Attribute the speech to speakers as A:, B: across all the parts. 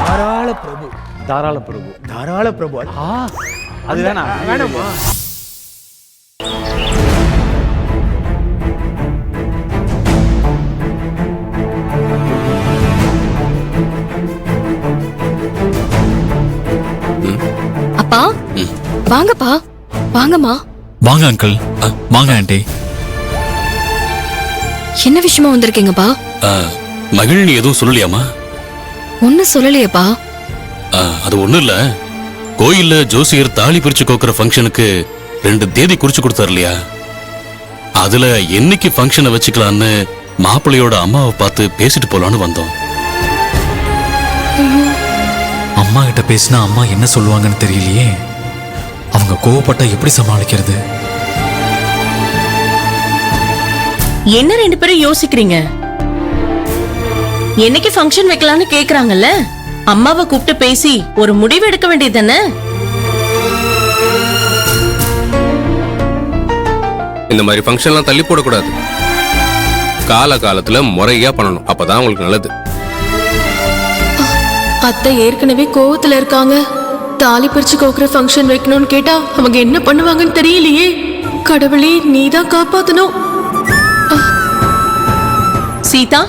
A: தாராள பிரபு தாராள பிரபு அது வேணாமா?
B: அப்பா வாங்கப்பா. வாங்கம்மா.
C: வாங்க அங்கிள். வாங்க ஆண்டி.
B: என்ன விஷயமா வந்திருக்கீங்கப்பா?
D: மகிழினி எதுவும் சொல்லலையாமா?
B: ஒன்னும் சொல்லலையேப்பா.
D: அது ஒண்ணும் இல்ல, கோயில்ல ஜோசியர் தாலி பிரிச்சு கோக்குற ஃபங்க்ஷனுக்கு 2 தேதி குறிச்சு கொடுத்தாரு இல்லையா? அதுல என்னைக்கு ஃபங்க்ஷனை வச்சுக்கலான்னு மாப்பிள்ளையோட அம்மாவை பார்த்து பேசிட்டு போலான்னு வந்தோம்.
C: அம்மா கிட்ட பேசினா அம்மா என்ன சொல்லுவாங்கன்னு தெரியலையே. அவங்க கோவப்பட்டா எப்படி சமாளிக்கிறது?
E: என்ன 2 பேரும் யோசிக்கிறீங்க? என்னைக்கு ஃபங்க்ஷன் வைக்கலாம்னு கேக்குறாங்கல்ல, அம்மாவை கூப்பிட்டு பேசி ஒரு முடிவு எடுக்க வேண்டியது தானே?
F: இந்த மாதிரி ஃபங்க்ஷன்லாம் தள்ளி போடக்கூடாது. காலத்துல முறையா பண்ணணும், அப்பதான் உங்களுக்கு நல்லது.
G: அத்தை ஏற்கனவே கோவத்துல இருக்காங்க. தாலி பிரிச்சு கோக்குற ஃபங்க்ஷன் வைக்கணும்னு கேட்டா அவங்க என்ன பண்ணுவாங்கன்னு தெரியலையே. கடவுளே, நீதான் காப்பாத்தணும்.
E: சீதா,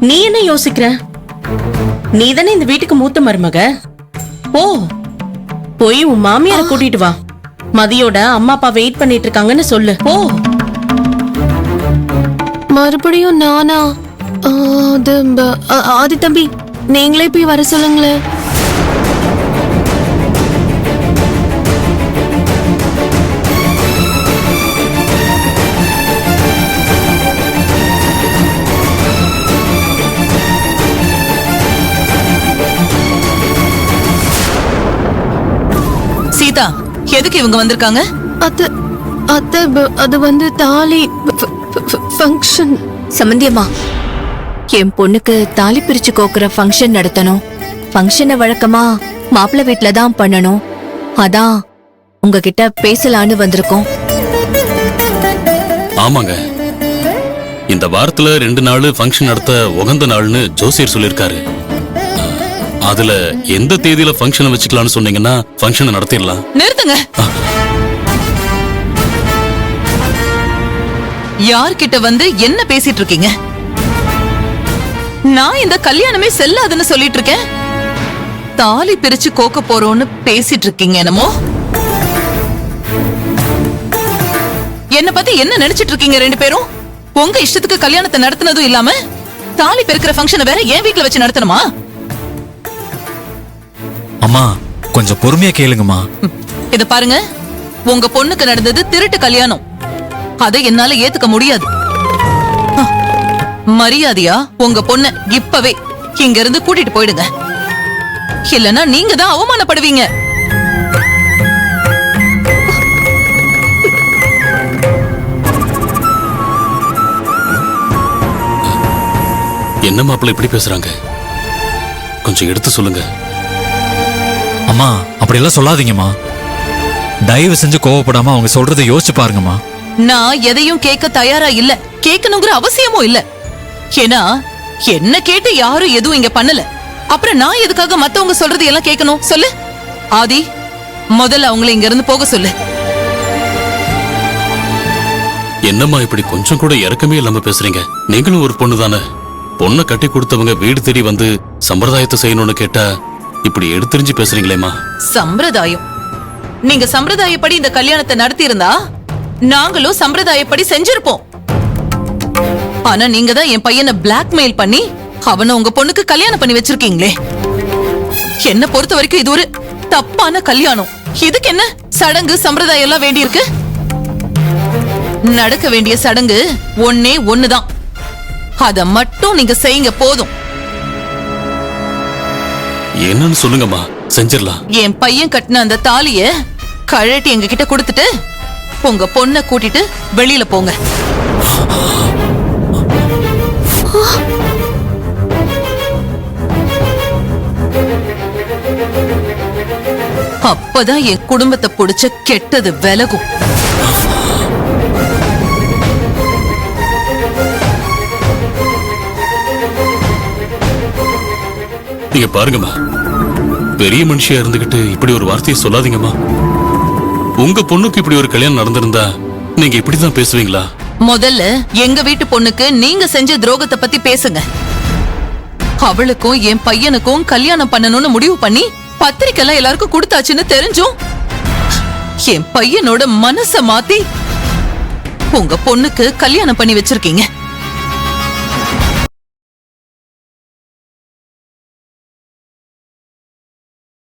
E: நீ என்ன யோசிக்கிற? நீ தானே இந்த வீட்டுக்கு மூத்த மருமக. போய் உன் மாமியாரை கூட்டிட்டு வா. மதியோட அம்மா அப்பா வெயிட் பண்ணிட்டு இருக்காங்கன்னு சொல்லு.
G: மறுபடியும் நானா? ஆதி தம்பி, நீங்களே போய் வர சொல்லுங்களேன்.
H: சீதா, எதுக்கு இவங்க வந்திருக்காங்க?
G: அது வந்து தாலி ஃபங்க்ஷன்.
B: சம்பந்தியம்மா, என் பொண்ணுக்கு தாலி பிரிச்சு கோக்குற ஃபங்க்ஷன் நடத்தணும். ஃபங்க்ஷனை வழக்கமா மாப்பிள்ளை வீட்டுல தான் பண்ணணும். அதான் உங்ககிட்ட பேசலான்னு வந்திருக்கோம்.
D: ஆமாங்க, இந்த வாரத்துல 2 நாள் ஃபங்க்ஷன் நடத்த உகந்த நாள்னு ஜோசியர் சொல்லிருக்காரு. அதுல எந்த தேதியில ஃபங்க்ஷனை வச்சுக்கலாம்னு சொன்னீங்கன்னா ஃபங்க்ஷனை நடத்திடலாம்.
H: நிறுத்துங்க. யார்கிட்ட வந்து என்ன பேசிட்டு இருக்கீங்க? நான் இந்த கல்யாணமே செல்லாதுன்னு சொல்லிட்டு இருக்கேன். தாலி பிரிச்சு கோக்க போறோம்னு பேசிட்டு இருக்கீங்க என்னமோ. என்ன பத்தி என்ன நினைச்சிட்டு இருக்கீங்க 2 பேரும்? உங்க இஷ்டத்துக்கு கல்யாணத்தை நடத்தினதும் இல்லாம தாலி பிரிக்கிற ஃபங்க்ஷனை வேற என் வீட்டுல வச்சு நடத்தணுமா?
C: அம்மா, கொஞ்சம் பொறுமையா கேளுங்கம்மா.
H: இத பாருங்க, உங்க பொண்ணுக்கு நடந்தது திருட்டு கல்யாணம். அதை என்னால ஏத்துக்க முடியாது. மரியாதையா உங்க பொண்ண இப்பவே இங்க இருந்து கூட்டிட்டு போயிடுங்க. இல்லனா நீங்க தான் அவமானப்படுவீங்க.
D: என்ன மாப்பிள்ளை இப்படி பேசுறாங்க? கொஞ்சம் எடுத்து சொல்லுங்க.
C: அம்மா, அப்படியெல்லாம் சொல்லாதீங்கம்மா. தயவு செஞ்சு கோவப்படாம அவங்க சொல்றதை யோசிச்சு பாருங்கம்மா.
H: நான் எதையும் கேட்க தயாரா இல்ல, கேட்கணுங்கிற அவசியமும் இல்ல. ஏன்னா என்ன கேட்டு யாரும் எதுவும் இங்க பண்ணல. அப்புறம் நான் எதுக்காக மத்தவங்க சொல்றது எல்லாம் கேட்கணும்? சொல்லு ஆதி, முதல்ல அவங்களை இங்க இருந்து போக சொல்லு.
D: என்னம்மா இப்படி கொஞ்சம் கூட இறக்கமே இல்லாம பேசுறீங்க? நீங்களும் ஒரு பொண்ணு தானே. பொண்ணை கட்டி கொடுத்தவங்க வீடு தேடி வந்து சம்பிரதாயத்தை செய்யணும்னு கேட்டா இப்படி எடுத்துரிஞ்சு பேசுறீங்களேம்மா.
H: சம்பிரதாயம்? நீங்க சம்பிரதாயப்படி இந்த கல்யாணத்தை நடத்தி இருந்தா நாங்களும் சம்பிரதாயப்படி செஞ்சிருப்போம். ஆனா நீங்க தான் என் பையனை பிளாக்மெயில் பண்ணி அவனை உங்க பொண்ணுக்கு கல்யாணம் பண்ணி வச்சிருக்கீங்களே. என்ன பொறுத்த வரைக்கும் இது ஒரு தப்பான கல்யாணம். இதுக்கு என்ன சடங்கு சம்பிரதாயம் எல்லாம் வேண்டி இருக்கு? நடக்க வேண்டிய சடங்கு ஒன்னே ஒண்ணுதான். அத மட்டும் நீங்க செய்யுங்க போதும்.
D: என்னன்னு சொல்லுங்கம்மா, செஞ்சிடலாம்.
H: என் பையன் கட்டின அந்த தாலிய கழட்டி எங்க கிட்ட கொடுத்துட்டு உங்க பொண்ணை கூட்டிட்டு வெளியில போங்க. அப்பதான் என் குடும்பத்தை புடிச்ச கெட்டது விலகும்.
D: நீங்க பாருங்கம்மா, பெரிய மனுஷியா இருந்துகிட்டு இப்படி ஒரு வார்த்தையை சொல்லாதீங்கம்மா. உங்க பொண்ணுக்கு இப்படி ஒரு கல்யாணம் நடந்திருந்தா நீங்க இப்படிதான் பேசுவீங்களா?
H: முதல்ல எங்க வீட்டு பொண்ணுக்கு நீங்க செஞ்ச துரோகத்தை பத்தி பேசுங்க. அவளுக்கும் என் பையனுக்கும் கல்யாணம் பண்ணணும்னு முடிவு பண்ணி பத்திரிக்கை எல்லாம் எல்லாருக்கும் கொடுத்தாச்சுன்னு தெரிஞ்சும் என் பையனோட மனச மாத்தி உங்க பொண்ணுக்கு கல்யாணம் பண்ணி வச்சிருக்கீங்க.